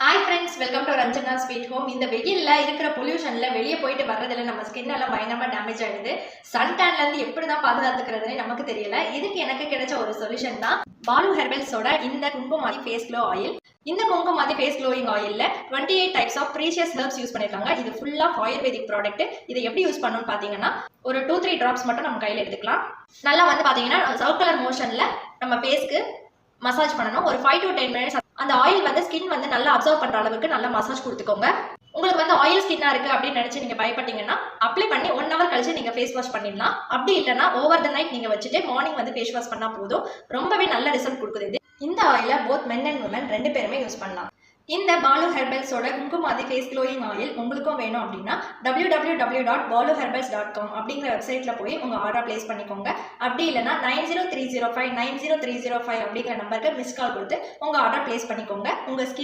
Hi friends, welcome to Ranjana sweet home. இந்த வெயில்ல இருக்கிற பொல்யூஷன்ல வெளியே போயிட்டு வர்றதுல நம்ம ஸ்கின் எல்லாம் பயங்கரமா டேமேஜ் ஆயிடுது. சன் டேன்ல இருந்து எப்படி தான் பாதுகாத்துக்கிறதுனே நமக்கு தெரியல. இதுக்கு எனக்கு கிடைச்ச ஒரு சொல்யூஷன் தான் பாலு ஹெர்பல்ஸோட இந்த குங்குமாதி ஃபேஸ் க்ளோ ஆயில். இந்த குங்குமாதி ஃபேஸ் க்ளோயிங் ஆயில்ல 28 types of precious herbs use பண்ணிருக்காங்க. இது ஃபுல்லா ஆயுர்வேதிக் ப்ராடக்ட். இதை எப்படி யூஸ் பண்ணணும்னு பாத்தீங்கன்னா, ஒரு 2-3 டிராப்ஸ் மட்டும் நம்ம கையில எடுத்துக்கலாம். நல்லா பாத்தீங்கன்னா சர்க்குலர் மோஷன்ல நம்ம ஃபேஸ்க்கு மசாஜ் பண்ணணும். ஒரு 5 to 10 மினிட்ஸ் அந்த ஆயில் ஸ்கின் நல்லா அப்சர்வ் பண்ற அளவுக்கு நல்லா மசாஜ் கொடுத்துக்கோங்க. உங்களுக்கு ஆயில் ஸ்கின்னா இருக்கு அப்படின்னு நினைச்சு நீங்க பயப்பட்டீங்கன்னா அப்ளை பண்ணி 1 hour கழிச்சு நீங்க ஃபேஸ் வாஷ் பண்ணிடலாம். அப்படி இல்லைன்னா ஓவர் த நைட் நீங்க வச்சுட்டு மார்னிங் ஃபேஸ் வாஷ் பண்ணா போதும். ரொம்பவே நல்ல ரிசல்ட் கொடுக்குது. இந்த ஆயில போத் மென் அண்ட் உமன் 2 பேருமே யூஸ் பண்ணலாம். இந்த பாலு ஹெர்பல்ஸோட குங்குமாதி ஃபேஸ் க்ளோயிங் ஆயில் உங்களுக்கும் வேணும் அப்படின்னா www.baluherbals.com அப்படிங்கிற வெப்சைட்ல போய் உங்க ஆர்டர் பிளேஸ் பண்ணிக்கோங்க. அப்படி இல்லைன்னா 9030590305 அப்படிங்கிற நம்பருக்கு மிஸ் கால் கொடுத்து உங்க ஆர்டர் பிளேஸ் பண்ணிக்கோங்க. உங்க ஸ்கின்